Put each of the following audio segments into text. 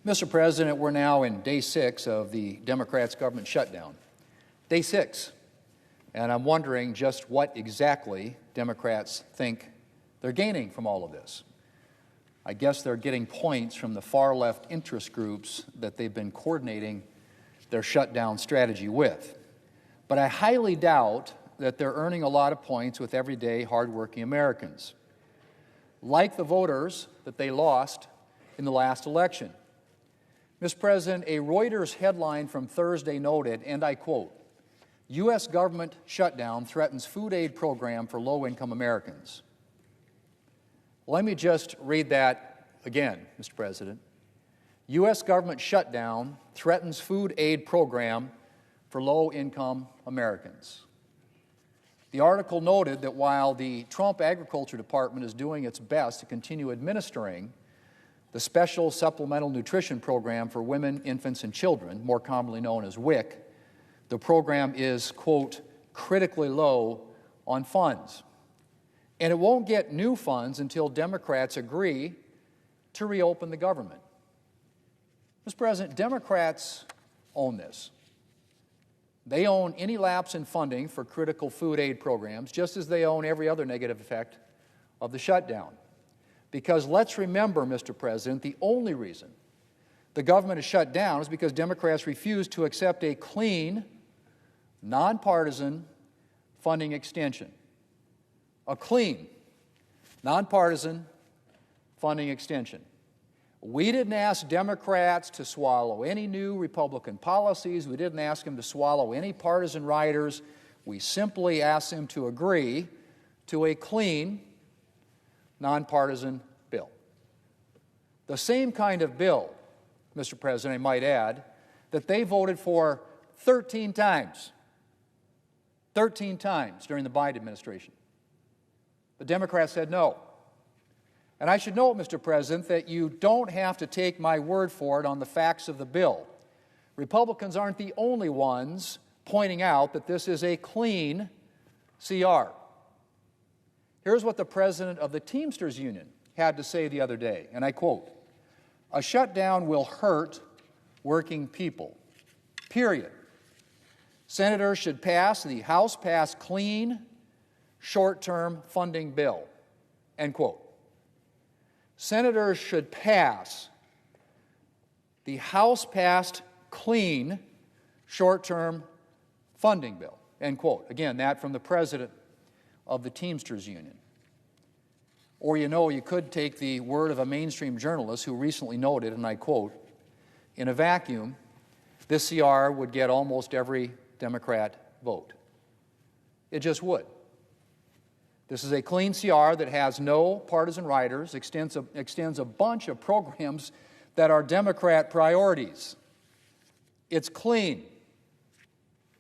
Mr. President, we're now in day 6 of the Democrats' government shutdown. Day 6. And I'm wondering just what exactly Democrats think they're gaining from all of this. I guess they're getting points from the far-left interest groups that they've been coordinating their shutdown strategy with. But I highly doubt that they're earning a lot of points with everyday, hardworking Americans, like the voters that they lost in the last election. Mr. President, a Reuters headline from Thursday noted, and I quote, U.S. government shutdown threatens food aid program for low-income Americans. Let me just read that again, Mr. President. U.S. government shutdown threatens food aid program for low-income Americans. The article noted that while the Trump Agriculture Department is doing its best to continue administering the Special Supplemental Nutrition Program for Women, Infants, and Children, more commonly known as WIC, the program is, quote, critically low on funds. And it won't get new funds until Democrats agree to reopen the government. Mr. President, Democrats own this. They own any lapse in funding for critical food aid programs, just as they own every other negative effect of the shutdown. Because let's remember, Mr. President, the only reason the government is shut down is because Democrats refuse to accept a clean, nonpartisan funding extension. A clean, nonpartisan funding extension. We didn't ask Democrats to swallow any new Republican policies. We didn't ask them to swallow any partisan riders. We simply asked them to agree to a clean, nonpartisan bill. The same kind of bill, Mr. President, I might add, that they voted for 13 times. 13 times during the Biden administration. The Democrats said no. And I should note, Mr. President, that you don't have to take my word for it on the facts of the bill. Republicans aren't the only ones pointing out that this is a clean CR. Here's what the president of the Teamsters Union had to say the other day, and I quote, "A shutdown will hurt working people, period. Senators should pass the House-passed clean, short-term funding bill," end quote. Senators should pass the House-passed clean, short-term funding bill, end quote. Again, that from the president of the Teamsters Union. Or, you could take the word of a mainstream journalist who recently noted, and I quote, "In a vacuum, this CR would get almost every Democrat vote." It just would. This is a clean CR that has no partisan riders, extends a bunch of programs that are Democrat priorities. It's clean.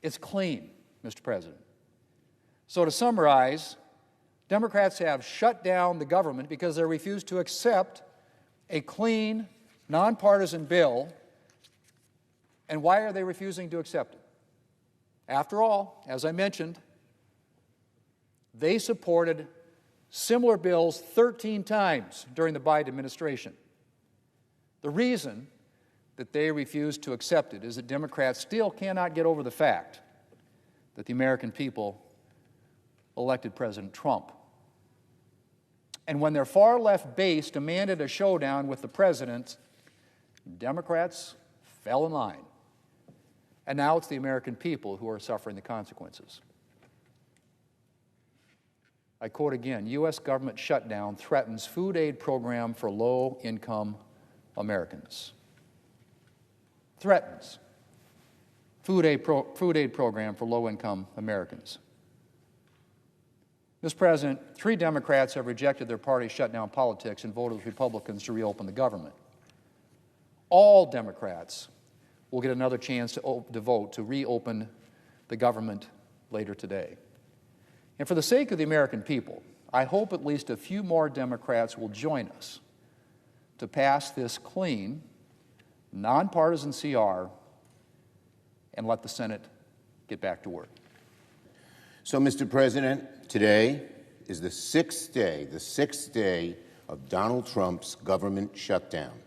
It's clean, Mr. President. So to summarize, Democrats have shut down the government because they refuse to accept a clean, nonpartisan bill. And why are they refusing to accept it? After all, as I mentioned, they supported similar bills 13 times during the Biden administration. The reason that they refuse to accept it is that Democrats still cannot get over the fact that the American people elected President Trump. And when their far-left base demanded a showdown with the president, Democrats fell in line. And now it's the American people who are suffering the consequences. I quote again, U.S. government shutdown threatens food aid program for low-income Americans. Threatens food aid program for low-income Americans. Mr. President, 3 Democrats have rejected their party's shutdown politics and voted with Republicans to reopen the government. All Democrats will get another chance to vote to reopen the government later today. And for the sake of the American people, I hope at least a few more Democrats will join us to pass this clean, nonpartisan CR and let the Senate get back to work. So, Mr. President, today is the sixth day of Donald Trump's government shutdown.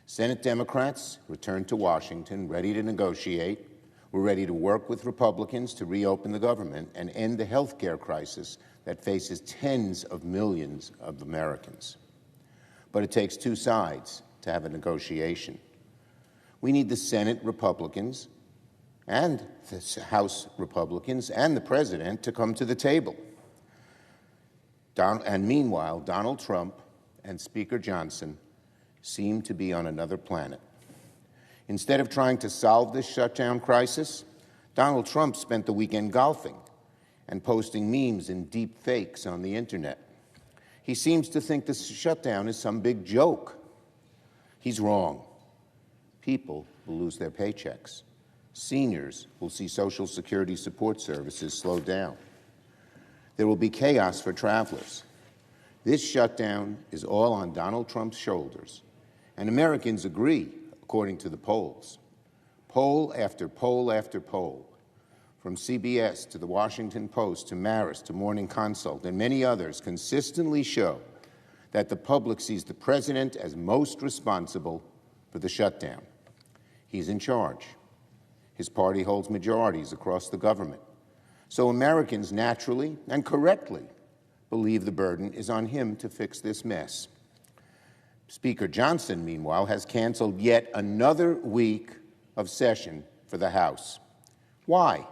Senate Democrats returned to Washington ready to negotiate. We're ready to work with Republicans to reopen the government and end the health care crisis that faces tens of millions of Americans. But it takes two sides to have a negotiation. We need the Senate Republicans and the House Republicans and the President to come to the table. And meanwhile, Donald Trump and Speaker Johnson seem to be on another planet. Instead of trying to solve this shutdown crisis, Donald Trump spent the weekend golfing and posting memes and deep fakes on the internet. He seems to think this shutdown is some big joke. He's wrong. People will lose their paychecks. Seniors will see Social Security support services slow down. There will be chaos for travelers. This shutdown is all on Donald Trump's shoulders, and Americans agree, according to the polls. Poll after poll after poll, from CBS to the Washington Post to Marist to Morning Consult and many others, consistently show that the public sees the president as most responsible for the shutdown. He's in charge. His party holds majorities across the government. So Americans naturally and correctly believe the burden is on him to fix this mess. Speaker Johnson, meanwhile, has canceled yet another week of session for the House. Why?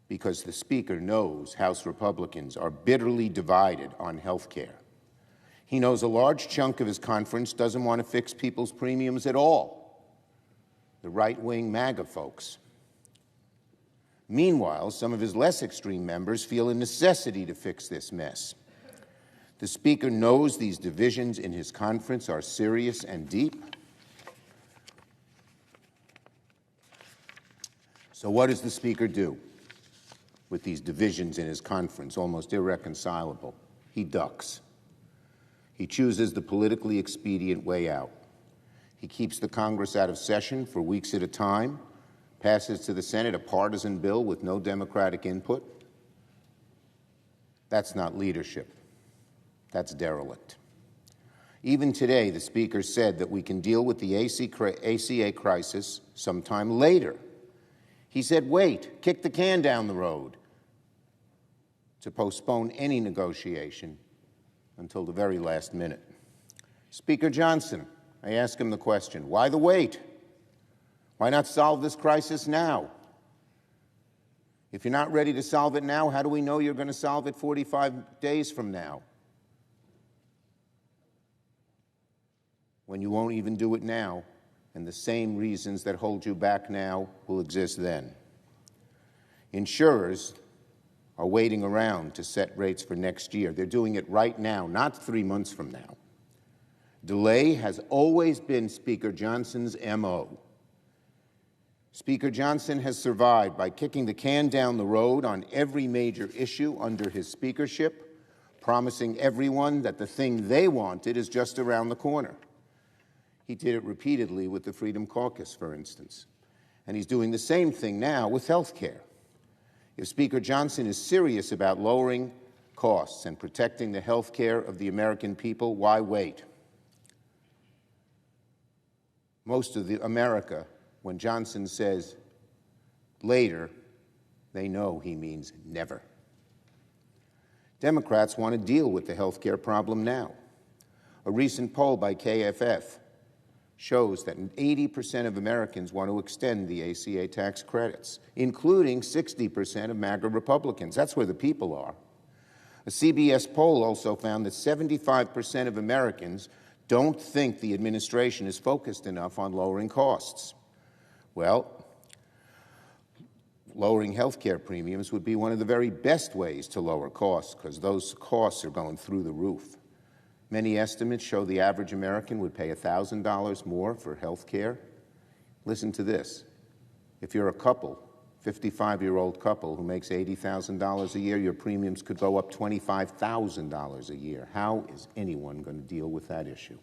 Because the Speaker knows House Republicans are bitterly divided on health care. He knows a large chunk of his conference doesn't want to fix people's premiums at all. The right-wing MAGA folks. Meanwhile, some of his less extreme members feel a necessity to fix this mess. The Speaker knows these divisions in his conference are serious and deep. So what does the Speaker do with these divisions in his conference, almost irreconcilable? He ducks. He chooses the politically expedient way out. He keeps the Congress out of session for weeks at a time, passes to the Senate a partisan bill with no Democratic input. That's not leadership. That's derelict. Even today, the Speaker said that we can deal with the ACA crisis sometime later. He said, wait, kick the can down the road, to postpone any negotiation until the very last minute. Speaker Johnson, I ask him the question, why the wait? Why not solve this crisis now? If you're not ready to solve it now, how do we know you're going to solve it 45 days from now? When you won't even do it now, and the same reasons that hold you back now will exist then. Insurers are waiting around to set rates for next year. They're doing it right now, not 3 months from now. Delay has always been Speaker Johnson's MO. Speaker Johnson has survived by kicking the can down the road on every major issue under his speakership, promising everyone that the thing they wanted is just around the corner. He did it repeatedly with the Freedom Caucus, for instance. And he's doing the same thing now with health care. If Speaker Johnson is serious about lowering costs and protecting the health care of the American people, why wait? Most of America, when Johnson says later, they know he means never. Democrats want to deal with the health care problem now. A recent poll by KFF shows that 80% of Americans want to extend the ACA tax credits, including 60% of MAGA Republicans. That's where the people are. A CBS poll also found that 75% of Americans don't think the administration is focused enough on lowering costs. Well, lowering health care premiums would be one of the very best ways to lower costs, because those costs are going through the roof. Many estimates show the average American would pay $1,000 more for health care. Listen to this. If you're a couple, 55-year-old couple who makes $80,000 a year, your premiums could go up $25,000 a year. How is anyone going to deal with that issue?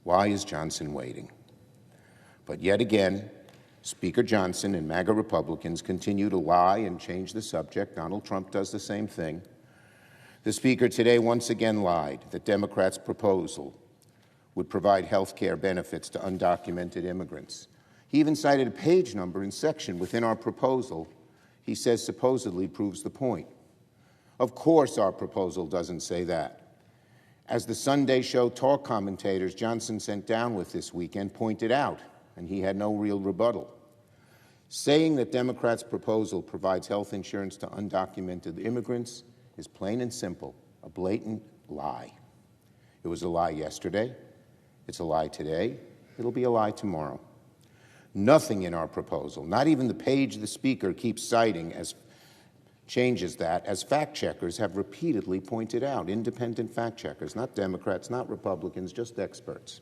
Why is Johnson waiting? But yet again, Speaker Johnson and MAGA Republicans continue to lie and change the subject. Donald Trump does the same thing. The Speaker today once again lied that Democrats' proposal would provide health care benefits to undocumented immigrants. He even cited a page number and section within our proposal he says supposedly proves the point. Of course our proposal doesn't say that. As the Sunday show talk commentators Johnson sent down with this weekend pointed out, and he had no real rebuttal. Saying that Democrats' proposal provides health insurance to undocumented immigrants is plain and simple, a blatant lie. It was a lie yesterday, it's a lie today, it'll be a lie tomorrow. Nothing in our proposal, not even the page the Speaker keeps citing as changes that, as fact checkers have repeatedly pointed out, independent fact checkers, not Democrats, not Republicans, just experts.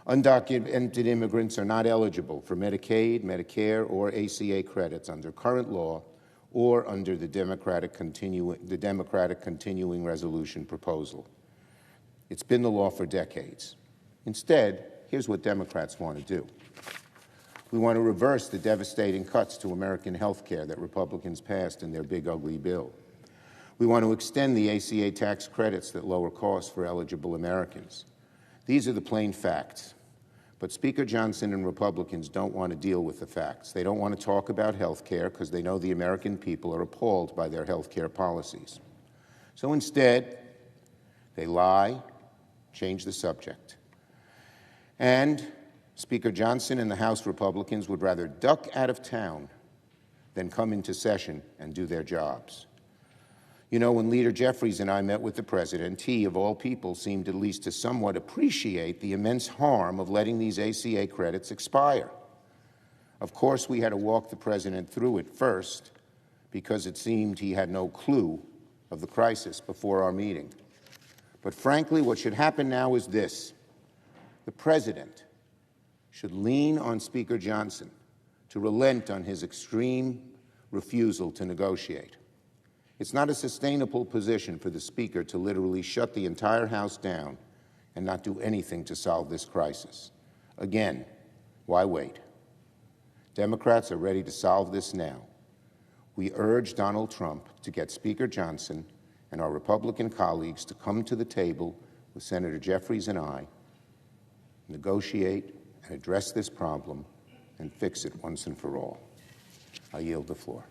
Undocumented immigrants are not eligible for Medicaid, Medicare, or ACA credits under current law or under the Democratic continuing resolution proposal. It's been the law for decades. Instead, here's what Democrats want to do. We want to reverse the devastating cuts to American health care that Republicans passed in their big, ugly bill. We want to extend the ACA tax credits that lower costs for eligible Americans. These are the plain facts. But Speaker Johnson and Republicans don't want to deal with the facts. They don't want to talk about health care because they know the American people are appalled by their health care policies. So instead, they lie, change the subject. And Speaker Johnson and the House Republicans would rather duck out of town than come into session and do their jobs. You know, when Leader Jeffries and I met with the President, he, of all people, seemed at least to somewhat appreciate the immense harm of letting these ACA credits expire. Of course, we had to walk the President through it first because it seemed he had no clue of the crisis before our meeting. But frankly, what should happen now is this. The President should lean on Speaker Johnson to relent on his extreme refusal to negotiate. It's not a sustainable position for the Speaker to literally shut the entire House down and not do anything to solve this crisis. Again, why wait? Democrats are ready to solve this now. We urge Donald Trump to get Speaker Johnson and our Republican colleagues to come to the table with Senator Jeffries and I, negotiate and address this problem and fix it once and for all. I yield the floor.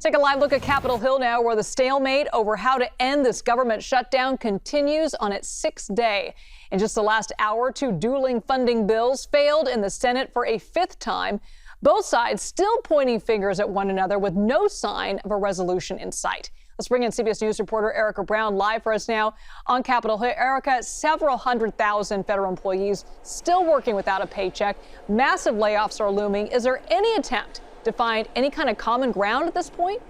Take a live look at Capitol Hill now, where the stalemate over how to end this government shutdown continues on its sixth day. In just the last hour, two dueling funding bills failed in the Senate for a fifth time. Both sides still pointing fingers at one another with no sign of a resolution in sight. Let's bring in CBS News reporter Erica Brown live for us now on Capitol Hill. Erica, several 100,000 federal employees still working without a paycheck. Massive layoffs are looming. Is there any attempt to find any kind of common ground at this point?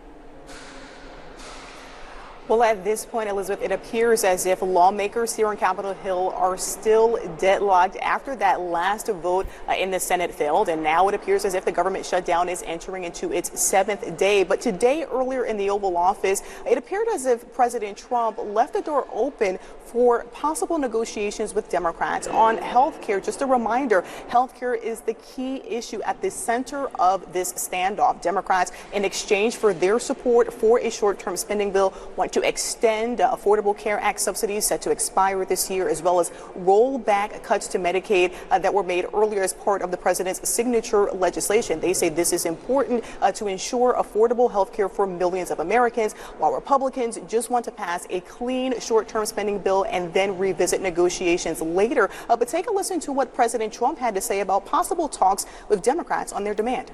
Well, at this point, Elizabeth, it appears as if lawmakers here on Capitol Hill are still deadlocked after that last vote in the Senate failed. And now it appears as if the government shutdown is entering into its seventh day. But today, earlier in the Oval Office, it appeared as if President Trump left the door open for possible negotiations with Democrats on health care. Just a reminder, health care is the key issue at the center of this standoff. Democrats, in exchange for their support for a short-term spending bill, want to extend Affordable Care Act subsidies set to expire this year, as well as roll back cuts to Medicaid that were made earlier as part of the president's signature legislation. They say this is important to ensure affordable health care for millions of Americans, while Republicans just want to pass a clean short-term spending bill and then revisit negotiations later. But take a listen to what President Trump had to say about possible talks with Democrats on their demand.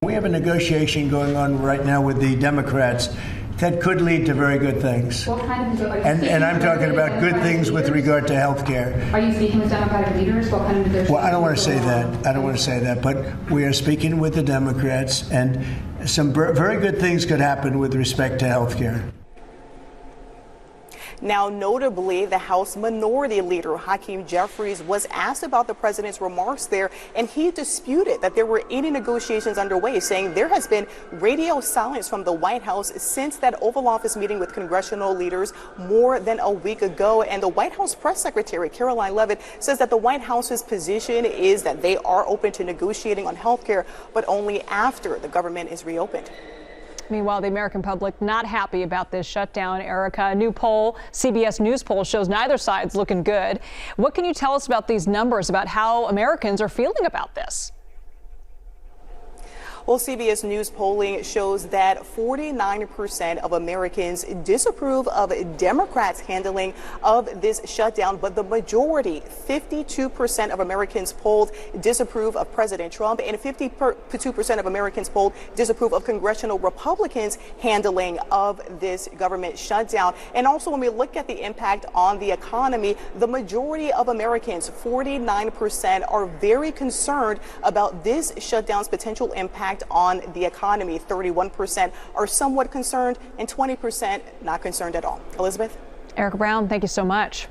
We have a negotiation going on right now with the Democrats that could lead to very good things. What kind of and I'm talking about good things with regard to health care. Are you speaking with Democratic leaders? What kind of negotiations? Well, I don't want to say that. But we are speaking with the Democrats, and some very good things could happen with respect to health care. Now, notably, the House Minority Leader, Hakeem Jeffries, was asked about the president's remarks there, and he disputed that there were any negotiations underway, saying there has been radio silence from the White House since that Oval Office meeting with congressional leaders more than a week ago. And the White House press secretary, Caroline Leavitt, says that the White House's position is that they are open to negotiating on health care, but only after the government is reopened. Meanwhile, the American public not happy about this shutdown, Erica. A new poll, CBS News poll, shows neither side's looking good. What can you tell us about these numbers, about how Americans are feeling about this? Well, CBS News polling shows that 49% of Americans disapprove of Democrats' handling of this shutdown, but the majority, 52% of Americans polled, disapprove of President Trump, and 52% of Americans polled disapprove of congressional Republicans' handling of this government shutdown. And also, when we look at the impact on the economy, the majority of Americans, 49%, are very concerned about this shutdown's potential impact on the economy. 31% are somewhat concerned and 20% not concerned at all. Elizabeth? Erica Brown, thank you so much.